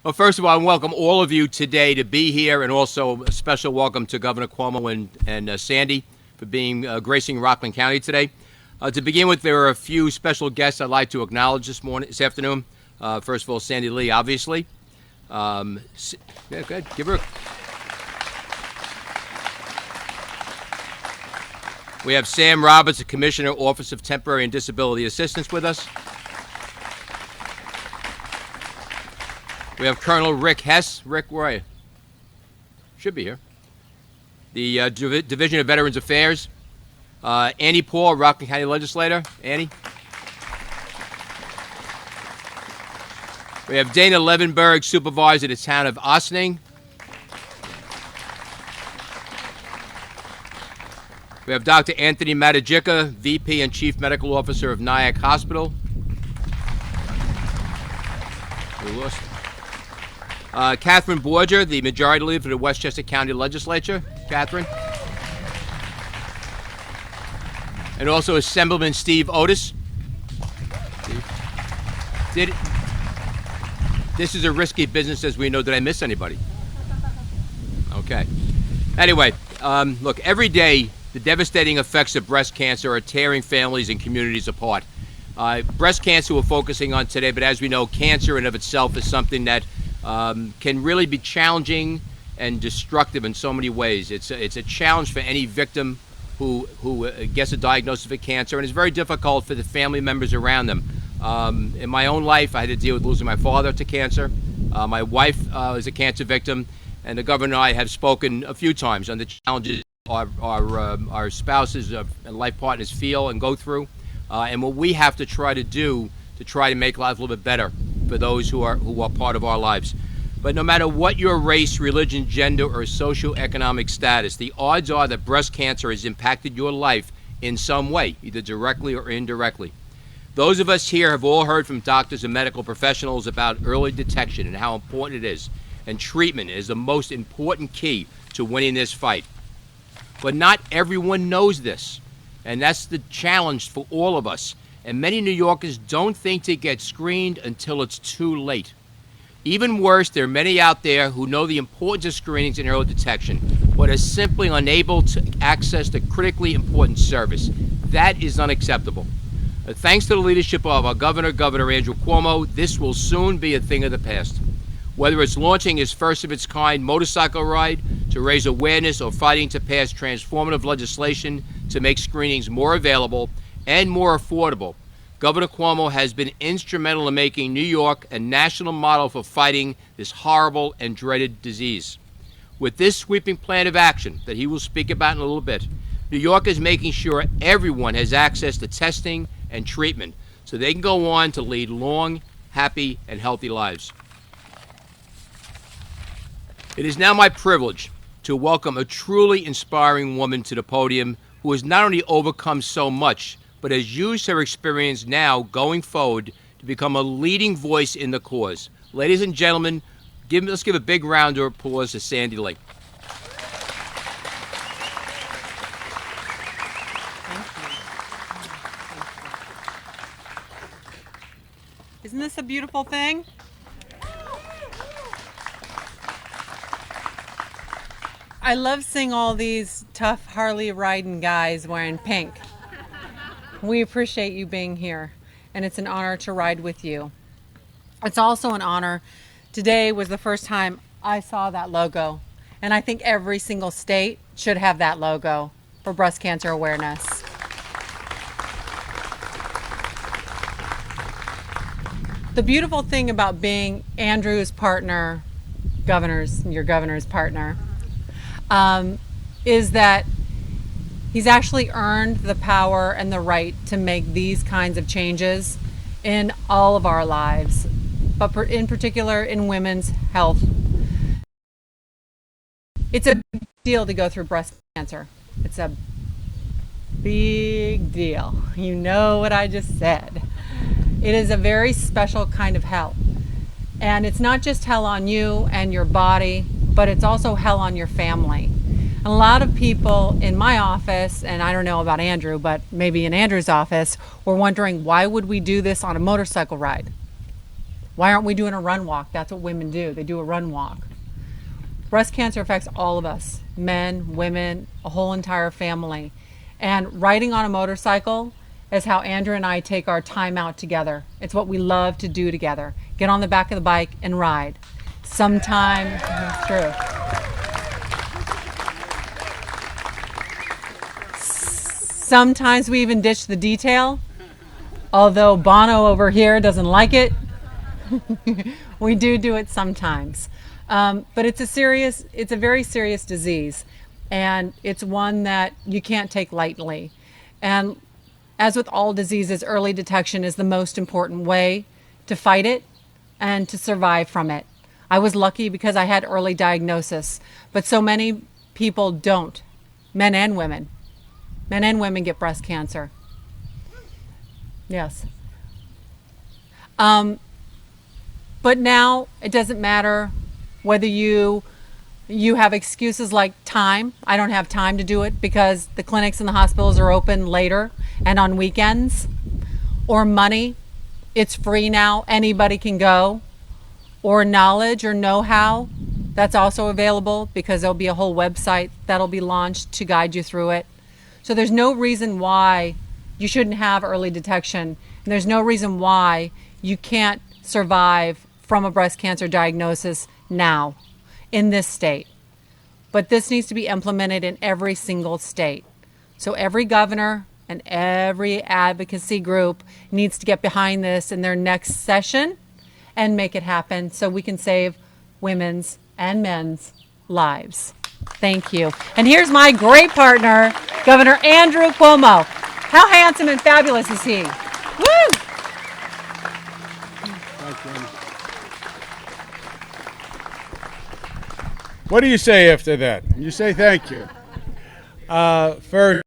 Well, first of all, I welcome all of you today to be here, and also a special welcome to Governor Cuomo and Sandy for being gracing Rockland County today. To begin with, there are a few special guests I'd like to acknowledge this afternoon. First of all, Sandy Lee, obviously. Yeah, good. Give her. We have Sam Roberts, the Commissioner, Office of Temporary and Disability Assistance, with us. We have Colonel Rick Hess. Rick, where are you? Should be here. The Division of Veterans Affairs. Annie Paul, Rockland County Legislator. Annie. We have Dana Levenberg, Supervisor of the Town of Ossining. We have Dr. Anthony Matajica, VP and Chief Medical Officer of Nyack Hospital. We lost. Catherine Borger, the Majority Leader for the Westchester County Legislature. Catherine. And also Assemblyman Steve Otis. This is a risky business, as we know. Did I miss anybody? Okay. Anyway, look, every day the devastating effects of breast cancer are tearing families and communities apart. Breast cancer we're focusing on today, but as we know, cancer in of itself is something that can really be challenging and destructive in so many ways. It's a challenge for any victim who gets a diagnosis of cancer, and it's very difficult for the family members around them. In my own life, I had to deal with losing my father to cancer. My wife is a cancer victim, and the governor and I have spoken a few times on the challenges our spouses and life partners feel and go through, and what we have to try to do to try to make life a little bit better for those who are part of our lives. But no matter what your race, religion, gender, or socioeconomic status, the odds are that breast cancer has impacted your life in some way, either directly or indirectly. Those of us here have all heard from doctors and medical professionals about early detection and how important it is, and treatment is the most important key to winning this fight. But not everyone knows this, and that's the challenge for all of us. And many New Yorkers don't think to get screened until it's too late. Even worse, there are many out there who know the importance of screenings and early detection, but are simply unable to access the critically important service. That is unacceptable. Thanks to the leadership of our Governor Andrew Cuomo, this will soon be a thing of the past. Whether it's launching his first-of-its-kind motorcycle ride to raise awareness or fighting to pass transformative legislation to make screenings more available and more affordable, Governor Cuomo has been instrumental in making New York a national model for fighting this horrible and dreaded disease. With this sweeping plan of action that he will speak about in a little bit, New York is making sure everyone has access to testing and treatment so they can go on to lead long, happy, and healthy lives. It is now my privilege to welcome a truly inspiring woman to the podium who has not only overcome so much, but has used her experience now going forward to become a leading voice in the cause. Ladies and gentlemen, let's give a big round of applause to Sandy Lee. Isn't this a beautiful thing? I love seeing all these tough Harley riding guys wearing pink. We appreciate you being here, and it's an honor to ride with you. It's also an honor. Today was the first time I saw that logo, and I think every single state should have that logo for breast cancer awareness. The beautiful thing about being Andrew's partner, your governor's partner, is that he's actually earned the power and the right to make these kinds of changes in all of our lives, but in particular in women's health. It's a big deal to go through breast cancer. It's a big deal. You know what I just said. It is a very special kind of hell. And it's not just hell on you and your body, but it's also hell on your family. And a lot of people in my office, and I don't know about Andrew, but maybe in Andrew's office, were wondering, why would we do this on a motorcycle ride? Why aren't we doing a run walk? That's what women do. They do a run walk. Breast cancer affects all of us, men, women, a whole entire family. And riding on a motorcycle is how Andrew and I take our time out together. It's what we love to do together. Get on the back of the bike and ride. Sometimes, that's true. Sometimes we even ditch the detail, although Bono over here doesn't like it. We do it sometimes. But it's a very serious disease, and it's one that you can't take lightly. And as with all diseases, early detection is the most important way to fight it and to survive from it. I was lucky because I had early diagnosis, but so many people don't, men and women. Men and women get breast cancer. Yes. But now it doesn't matter whether you have excuses like time. I don't have time to do it because the clinics and the hospitals are open later and on weekends. Or money. It's free now. Anybody can go. Or knowledge or know-how. That's also available because there'll be a whole website that'll be launched to guide you through it. So there's no reason why you shouldn't have early detection. And there's no reason why you can't survive from a breast cancer diagnosis now in this state. But this needs to be implemented in every single state. So every governor and every advocacy group needs to get behind this in their next session and make it happen so we can save women's and men's lives. Thank you. And here's my great partner, Governor Andrew Cuomo. How handsome and fabulous is he? Woo! What do you say after that? You say thank you. First,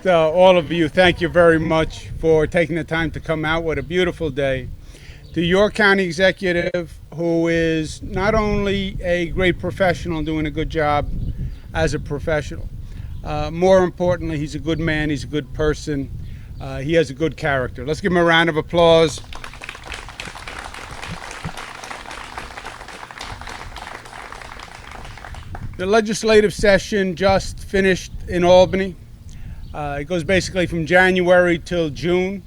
all of you, thank you very much for taking the time to come out. What a beautiful day. To your county executive, who is not only a great professional and doing a good job as a professional, more importantly, he's a good man, he's a good person, he has a good character. Let's give him a round of applause. The legislative session just finished in Albany. It goes basically from January till June.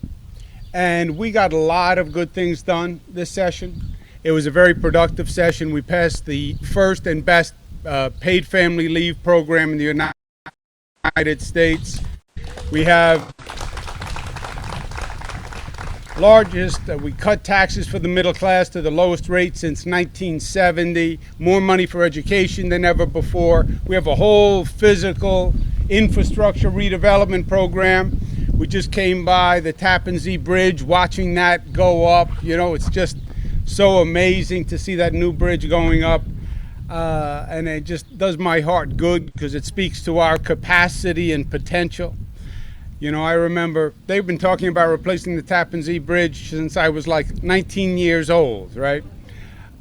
And we got a lot of good things done this session. It was a very productive session. We passed the first and best paid family leave program in the United States. We have we cut taxes for the middle class to the lowest rate since 1970, more money for education than ever before. We have a whole physical infrastructure redevelopment program. We just came by the Tappan Zee Bridge, watching that go up. You know, it's just so amazing to see that new bridge going up. And it just does my heart good because it speaks to our capacity and potential. You know, I remember they've been talking about replacing the Tappan Zee Bridge since I was like 19 years old, right?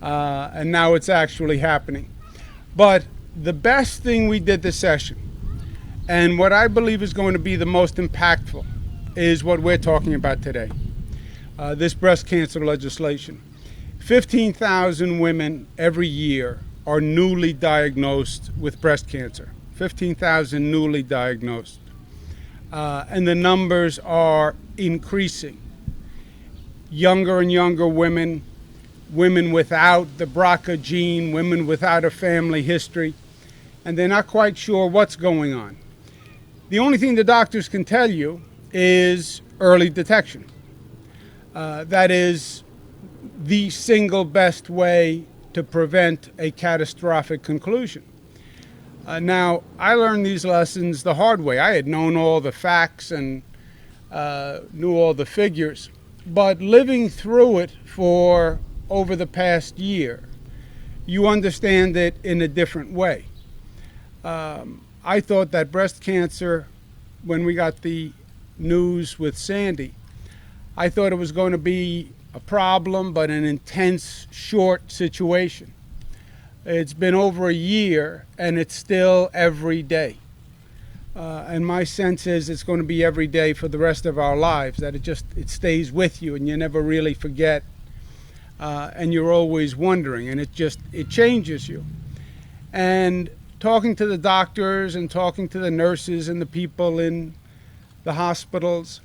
And now it's actually happening. But the best thing we did this session, and what I believe is going to be the most impactful, is what we're talking about today, this breast cancer legislation. 15,000 women every year are newly diagnosed with breast cancer. 15,000 newly diagnosed. And the numbers are increasing. Younger and younger women, women without the BRCA gene, women without a family history, and they're not quite sure what's going on. The only thing the doctors can tell you is early detection. That is the single best way to prevent a catastrophic conclusion. Now, I learned these lessons the hard way. I had known all the facts and knew all the figures, but living through it for over the past year, you understand it in a different way. I thought that breast cancer, when we got the news with Sandy, I thought it was going to be a problem, but an intense, short situation. It's been over a year, and it's still every day. And my sense is it's going to be every day for the rest of our lives, that it stays with you, and you never really forget and you're always wondering, and it changes you. And talking to the doctors and talking to the nurses and the people in the hospitals,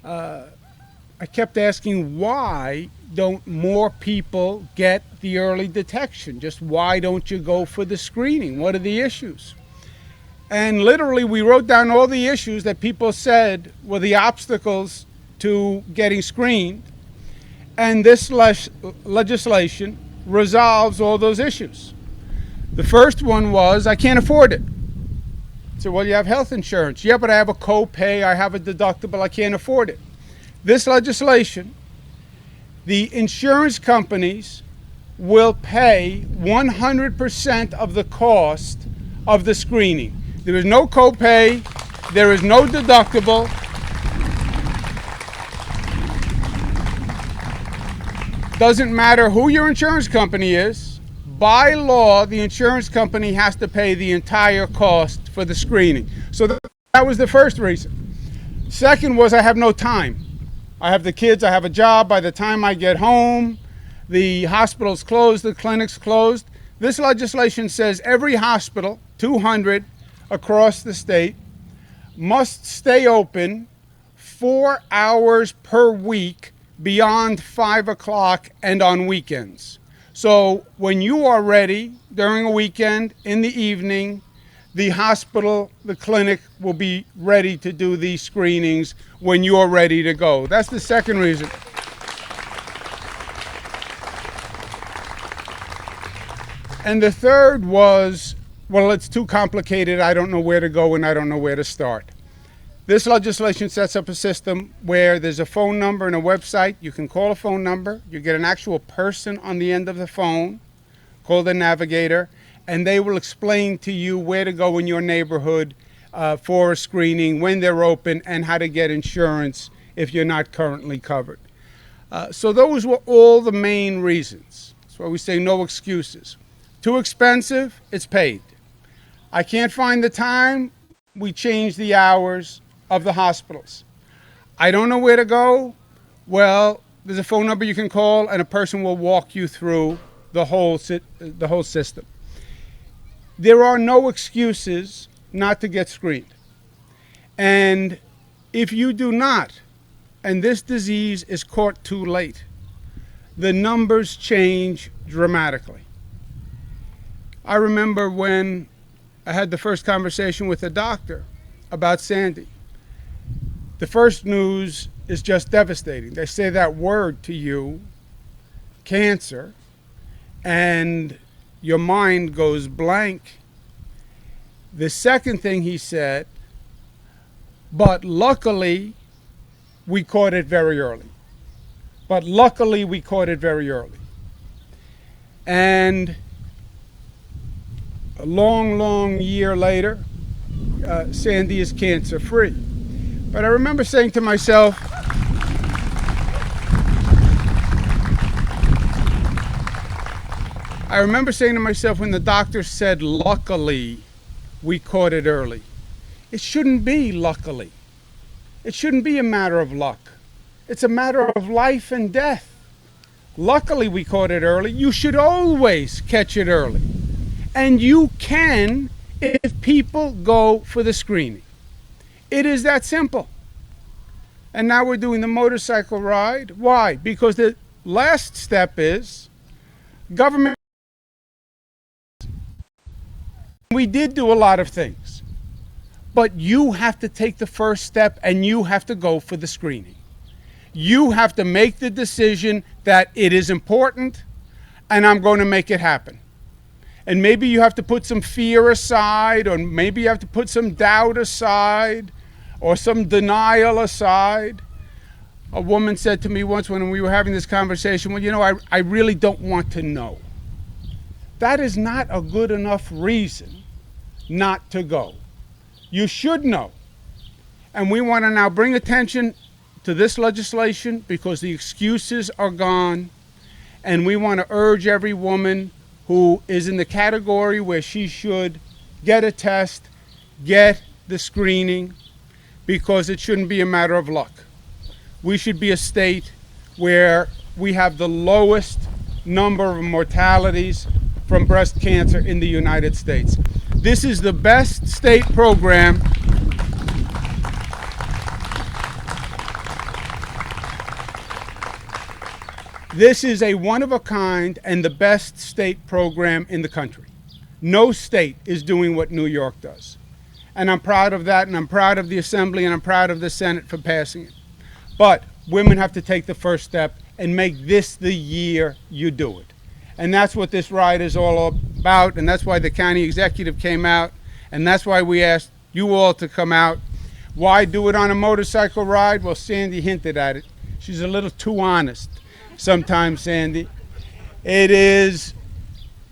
I kept asking, why don't more people get the early detection? Just why don't you go for the screening? What are the issues? And literally, we wrote down all the issues that people said were the obstacles to getting screened. And this legislation resolves all those issues. The first one was, I can't afford it. So, well, you have health insurance. Yeah, but I have a copay, I have a deductible, I can't afford it. This legislation, the insurance companies will pay 100% of the cost of the screening. There is no copay, there is no deductible. Doesn't matter who your insurance company is. By law, the insurance company has to pay the entire cost for the screening. So that was the first reason. Second was, I have no time. I have the kids, I have a job. By the time I get home, the hospital's closed, the clinic's closed. This legislation says every hospital, 200 across the state, must stay open 4 hours per week beyond 5 o'clock and on weekends. So when you are ready during a weekend, in the evening, the hospital, the clinic will be ready to do these screenings when you're ready to go. That's the second reason. And the third was, well, it's too complicated. I don't know where to go and I don't know where to start. This legislation sets up a system where there's a phone number and a website. You can call a phone number. You get an actual person on the end of the phone called a navigator, and they will explain to you where to go in your neighborhood for a screening, when they're open, and how to get insurance if you're not currently covered. So those were all the main reasons. That's why we say no excuses. Too expensive, it's paid. I can't find the time, we change the hours of the hospitals. I don't know where to go, well, there's a phone number you can call and a person will walk you through the whole system. There are no excuses not to get screened. And if you do not, and this disease is caught too late, the numbers change dramatically. I remember when I had the first conversation with a doctor about Sandy. The first news is just devastating. They say that word to you, cancer, and your mind goes blank. The second thing he said, but luckily we caught it very early. But luckily we caught it very early. And a long year later, Sandy is cancer free. But I remember saying to myself, when the doctor said, luckily, we caught it early. It shouldn't be luckily. It shouldn't be a matter of luck. It's a matter of life and death. Luckily, we caught it early. You should always catch it early. And you can if people go for the screening. It is that simple. And now we're doing the motorcycle ride. Why? Because the last step is government. We did do a lot of things, but you have to take the first step and you have to go for the screening. You have to make the decision that it is important and I'm going to make it happen. And maybe you have to put some fear aside, or maybe you have to put some doubt aside, or some denial aside. A woman said to me once when we were having this conversation, well, you know, I really don't want to know. That is not a good enough reason not to go. You should know. And we want to now bring attention to this legislation because the excuses are gone. And we want to urge every woman who is in the category where she should get a test, get the screening, because it shouldn't be a matter of luck. We should be a state where we have the lowest number of mortalities from breast cancer in the United States. This is the best state program. This is a one-of-a-kind and the best state program in the country. No state is doing what New York does. And I'm proud of that, and I'm proud of the Assembly, and I'm proud of the Senate for passing it. But women have to take the first step and make this the year you do it. And that's what this ride is all about, and that's why the county executive came out, and that's why we asked you all to come out. Why do it on a motorcycle ride? Well, Sandy hinted at it. She's a little too honest sometimes, Sandy. It is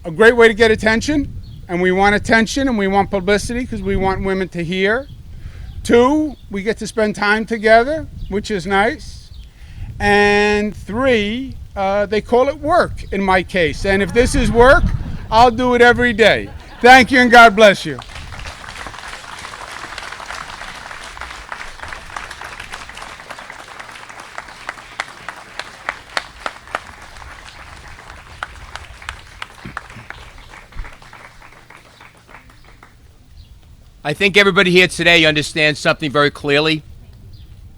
a great way to get attention, and we want attention and we want publicity because we want women to hear. 2, we get to spend time together, which is nice. And 3, they call it work in my case. And if this is work, I'll do it every day. Thank you and God bless you. I think everybody here today understands something very clearly.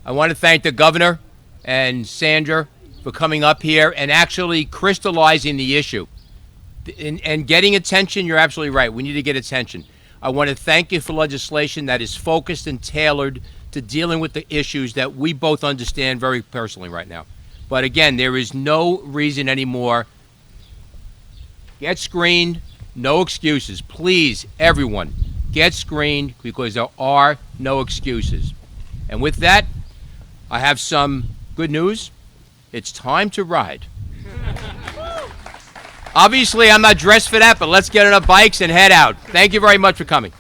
I want to thank the governor and Sandra for coming up here and actually crystallizing the issue. And getting attention, you're absolutely right. We need to get attention. I want to thank you for legislation that is focused and tailored to dealing with the issues that we both understand very personally right now. But again, there is no reason anymore. Get screened, no excuses. Please, everyone, get screened because there are no excuses. And with that, I have some good news. It's time to ride. Obviously, I'm not dressed for that, but let's get on our bikes and head out. Thank you very much for coming.